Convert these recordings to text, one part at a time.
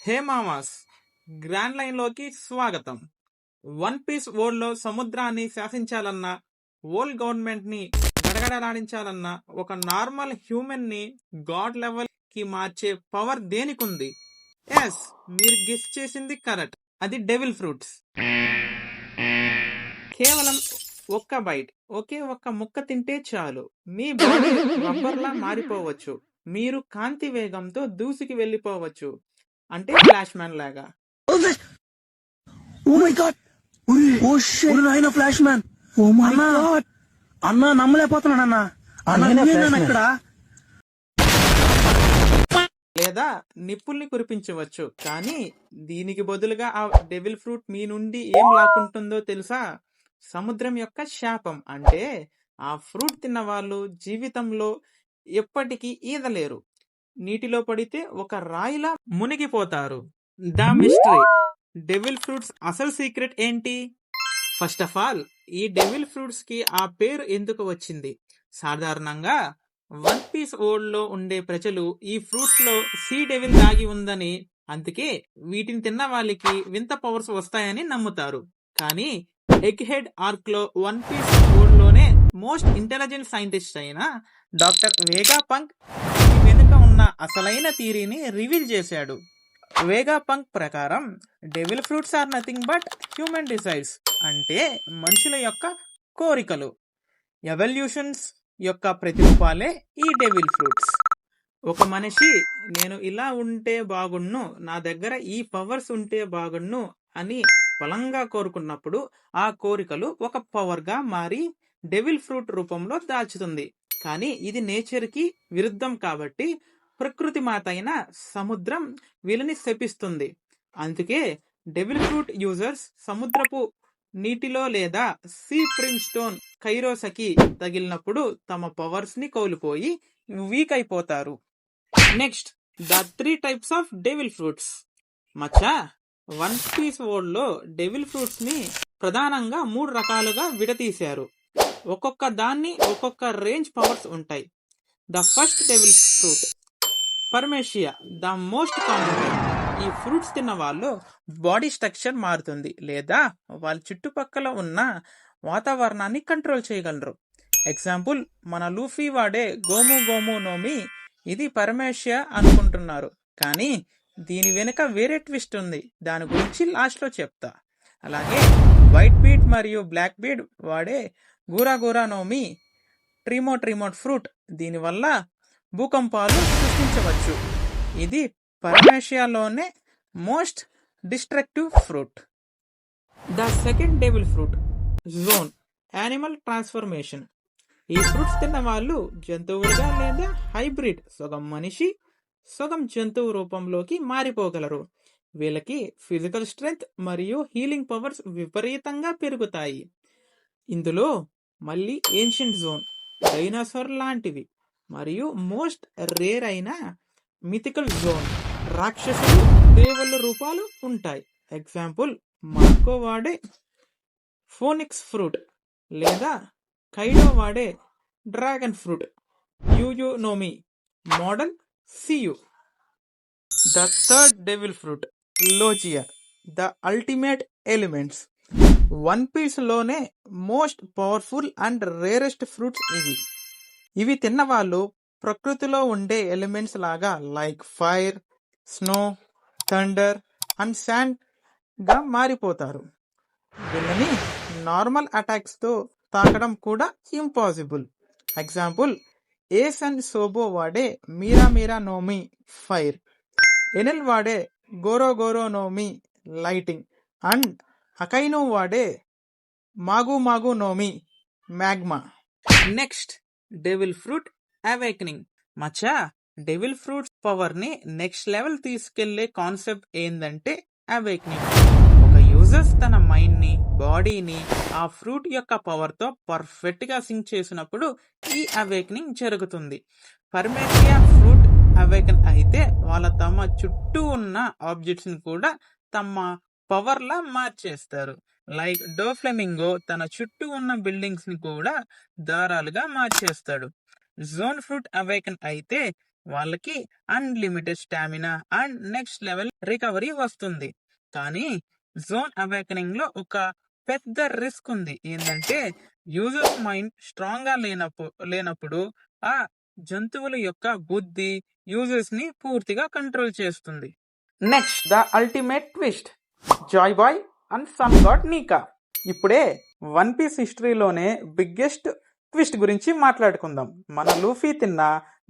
హే మామాస్, grand లైన్లోకి స్వాగతం. One piece వరల్డ్లో సముద్రాన్ని శాసించాలన్నా, వరల్డ్ గవర్నమెంట్ని గడగడలాడించాలన్నా, ఒక నార్మల్ హ్యూమన్ని గాడ్ లెవెల్కి మార్చే పవర్ దేనికుంది? ఎస్, మీరు గెస్ చేసింది కరెక్ట్. అది డెవిల్ ఫ్రూట్స్. కేవలం ఒక్క బైట్, ఒకే ఒక్క ముక్క తింటే చాలు మీ బాడీ రబ్బర్లా మారిపోవచ్చు. మీరు కాంతి వేగంతో దూసుకి వెళ్ళిపోవచ్చు. అంటే ఫ్లాష్ మ్యాన్ లాగా. Oh my god, oh shit, నాయన flash man. Oh my god అన్నా, నమ్మలేకపోతున్నాను అన్నా. అన్నా ఇక్కడ లేదా నిప్పుల్ని కురిపించవచ్చు. కానీ దీనికి బదులుగా ఆ డెవిల్ ఫ్రూట్ మీ నుండి ఏం లాక్కుంటుందో తెలుసా? సముద్రం యొక్క శాపం. అంటే ఆ ఫ్రూట్ తిన్న వాళ్ళు జీవితంలో ఎప్పటికీ ఈదలేరు. నీటిలో పడితే ఒక రాయిలా మునిగిపోతారు. The mystery. డెవిల్ ఫ్రూట్స్ అసలు సీక్రెట్ ఏంటి? ఫస్ట్ ఆఫ్ ఆల్, ఈ డెవిల్ ఫ్రూట్స్ కి ఆ పేరు ఎందుకు వచ్చింది? సాధారణంగా వన్ పీస్ వరల్డ్ లో ఉండే ప్రజలు ఈ ఫ్రూట్స్ లో సీ డెవిల్ దాగి ఉందని, అందుకే వీటిని తిన్న వాళ్ళకి వింత పవర్స్ వస్తాయని నమ్ముతారు. కానీ ఎగ్ హెడ్ ఆర్క్ లో వన్ పీస్ వరల్డ్ లోనే మోస్ట్ ఇంటెలిజెంట్ సైంటిస్ట్ అయిన డాక్టర్ వేగా పంక్ దీని వెనుక ఉన్న అసలైన థియరీని రివీల్ చేశాడు. వేగా పంక్ ప్రకారం devil fruits are nothing but human desires. అంటే మనుషుల యొక్క కోరికలు, ఎవల్యూషన్స్ యొక్క ప్రతిరూపాలే ఈ డెవిల్ ఫ్రూట్స్. ఒక మనిషి నేను ఇలా ఉంటే బాగున్ను, నా దగ్గర ఈ పవర్స్ ఉంటే బాగున్ను అని బలంగా కోరుకున్నప్పుడు ఆ కోరికలు ఒక పవర్గా మారి డెవిల్ ఫ్రూట్ రూపంలో దాల్చుతుంది. కానీ ఇది నేచర్కి విరుద్ధం కాబట్టి ప్రకృతి మాత అయిన సముద్రం వీళ్ళని శపిస్తుంది. అందుకే డెవిల్ ఫ్రూట్ యూజర్స్ సముద్రపు నీటిలో లేదా సీ ప్రిమ్ స్టోన్ కైరోసకి తగిలినప్పుడు తమ పవర్స్ ని కోల్పోయి వీక్ అయిపోతారు. Next, the 3 types of devil fruits. మచ్చా, వన్ పీస్ వరల్డ్ లో డెవిల్ ఫ్రూట్స్ ని ప్రధానంగా 3 రకాలుగా విడతీశారు. ఒక్కొక్క దాన్ని ఒక్కొక్క రేంజ్ పవర్స్ ఉంటాయి. The first devil fruit Paramecia, the most common. ఈ ఫ్రూట్స్ తిన్న వాళ్ళు బాడీ స్ట్రక్చర్ మారుతుంది లేదా వాళ్ళ చుట్టుపక్కల ఉన్న వాతావరణాన్ని కంట్రోల్ చేయగలరు. ఎగ్జాంపుల్, మన లూఫీ వాడే గోము గోము నోమి ఇది పరమేషియా అనుకుంటున్నారు, కానీ దీని వెనుక వేరే ట్విస్ట్ ఉంది. దాని గురించి లాస్ట్లో చెప్తా. అలాగే వైట్ బీట్ మరియు బ్లాక్ బీట్ వాడే గూరా గూరా నోమి ట్రిమోట్ ఫ్రూట్. దీనివల్ల భూకంపాలు సృష్టించవచ్చు. ఇది పరమేషియాలోనే most destructive fruit. The second devil fruit Zoan, animal transformation. ఈ ఫ్రూట్స్ తిన్న వాళ్ళు జంతువులుగా లేదా హైబ్రిడ్, సగం మనిషి సగం జంతువు రూపంలోకి మారిపోగలరు. వీళ్ళకి ఫిజికల్ స్ట్రెంగ్త్ మరియు హీలింగ్ పవర్స్ విపరీతంగా పెరుగుతాయి. ఇందులో మళ్ళీ ఏన్షియంట్ జోన్, డైనోసార్ లాంటివి మరియు మోస్ట్ రేర్ అయిన మిథికల్ జోన్, రాక్షసులు దేవుళ్ళ రూపాలు ఉంటాయి. ఎగ్జాంపుల్, మార్కో వాడే ఫోనిక్స్ ఫ్రూట్ లేదా కైడో వాడే డ్రాగన్ ఫ్రూట్. యూయునోమి మోడల్ సియు. The third devil fruit Logia, the ultimate elements. One piece లోనే most powerful and rarest fruits ఇవి తిన్న వాళ్ళు ప్రకృతిలో ఉండే ఎలిమెంట్స్ లాగా like fire, snow, thunder and sand గా మారిపోతారు. వీళ్ళని నార్మల్ అటాక్స్ తో తాకడం కూడా ఇంపాసిబుల్. ఎగ్జాంపుల్, ఏస్ అండ్ సోబో వాడే మీరా మీరా నోమి ఫైర్, ఎనెల్ వాడే గోరో గోరో నోమి లైటింగ్ అండ్ అకైనో వాడే మాగు మాగు నోమి magma. Next, devil fruit awakening. మచ్చా, డెవిల్ ఫ్రూట్స్ పవర్ ని నెక్స్ట్ లెవెల్ తీసుకెళ్లే కాన్సెప్ట్ ఏందంటే అవేకనింగ్. ఒక యూజర్స్ తన మైండ్ ని, బాడీని ఆ ఫ్రూట్ యొక్క పవర్ తో పర్ఫెక్ట్ గా సింక్ చేసినప్పుడు ఈ అవేకనింగ్ జరుగుతుంది. పర్మేషియా ఫ్రూట్ అవేకన్ అయితే వాళ్ళ తమ చుట్టూ ఉన్న ఆబ్జెక్ట్స్ ని కూడా తమ పవర్ లా మార్చేస్తారు. లైక్ డోఫ్లెమింగో తన చుట్టూ ఉన్న బిల్డింగ్స్ ని కూడా దారాలుగా మార్చేస్తాడు. జోన్ ఫ్రూట్ అవేకన్ అయితే వాళ్ళకి unlimited stamina and next level recovery వస్తుంది. కానీ జోన్ అవేకనింగ్ లో ఒక పెద్ద రిస్క్ ఉంది. ఏంటంటే యూజర్స్ మైండ్ స్ట్రాంగ్ గా లేనప్పుడు ఆ జంతువుల యొక్క బుద్ధి యూజర్స్ ని పూర్తిగా కంట్రోల్ చేస్తుంది. Next the ultimate twist, Joy Boy and Sun God Nika. ఇప్పుడే వన్ పీస్ హిస్టరీలోనే బిగ్గెస్ట్ ట్విస్ట్ గురించి మాట్లాడుకుందాం. మన లూఫీ తిన్న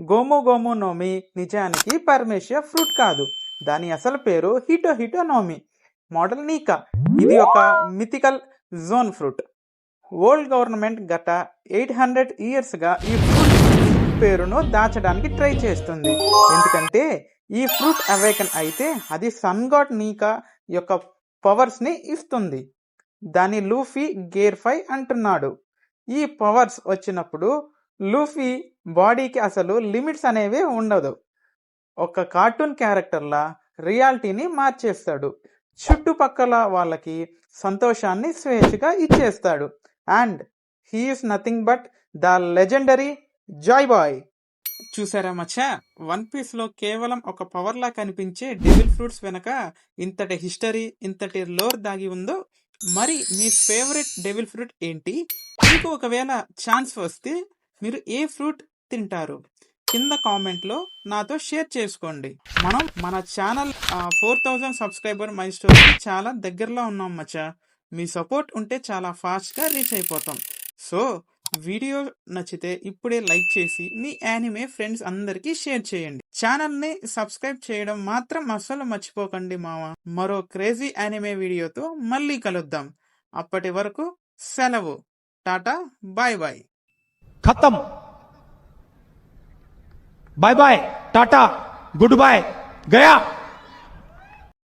గోము గోము నోమి నిజానికి పరమేశ్వర ఫ్రూట్ కాదు. దాని అసలు పేరు హిటో హిటో నోమి మోడల్ నీకా. ఇది ఒక mythical zone fruit. World government గత 800 years గా ఈ ఫ్రూట్ పేరును దాచడానికి ట్రై చేస్తుంది. ఎందుకంటే ఈ ఫ్రూట్ అవేకన్ అయితే అది సన్ గాడ్ నీకా యొక్క పవర్స్ ని ఇస్తుంది. దాని లూఫీ గేర్ 5 అంటున్నాడు. ఈ పవర్స్ వచ్చినప్పుడు లూఫీ బాడీకి అసలు లిమిట్స్ అనేవి ఉండదు. ఒక కార్టూన్ క్యారెక్టర్లా రియాలిటీని మార్చేస్తాడు. చుట్టుపక్కల వాళ్ళకి సంతోషాన్ని స్వేచ్ఛగా ఇచ్చేస్తాడు. And he is nothing but the legendary Joy Boy. చూసారా మచ్చా, వన్ పీస్ లో కేవలం ఒక పవర్ లా కనిపించే డెవిల్ ఫ్రూట్స్ వెనక ఇంతటి హిస్టరీ, ఇంతటి లోర్ దాగి ఉందో. మరి మీ ఫేవరెట్ డెవిల్ ఫ్రూట్ ఏంటి? మీకు ఒకవేళ ఛాన్స్ వస్తే మీరు ఏ ఫ్రూట్ తింటారు? కింద కామెంట్ లో నాతో షేర్ చేసుకోండి. మనం మన ఛానల్ 4000 సబ్స్క్రైబర్ మైల్ స్టోన్ కి చాలా దగ్గరలో ఉన్నాం మచ్చా. మీ సపోర్ట్ ఉంటే చాలా ఫాస్ట్ గా రీచ్ అయిపోతాం. సో వీడియో నచ్చితే ఇప్పుడే లైక్ చేసి మీ యానిమే ఫ్రెండ్స్ అందరికీ షేర్ చేయండి. ఛానల్ ని సబ్స్క్రైబ్ చేయడం మాత్రం అస్సలు మర్చిపోకండి మామ. మరో క్రేజీ యానిమే వీడియోతో మళ్ళీ కలుద్దాం. అప్పటి వరకు సెలవు. Tata bye bye. खत्म. Bye bye tata goodbye गया.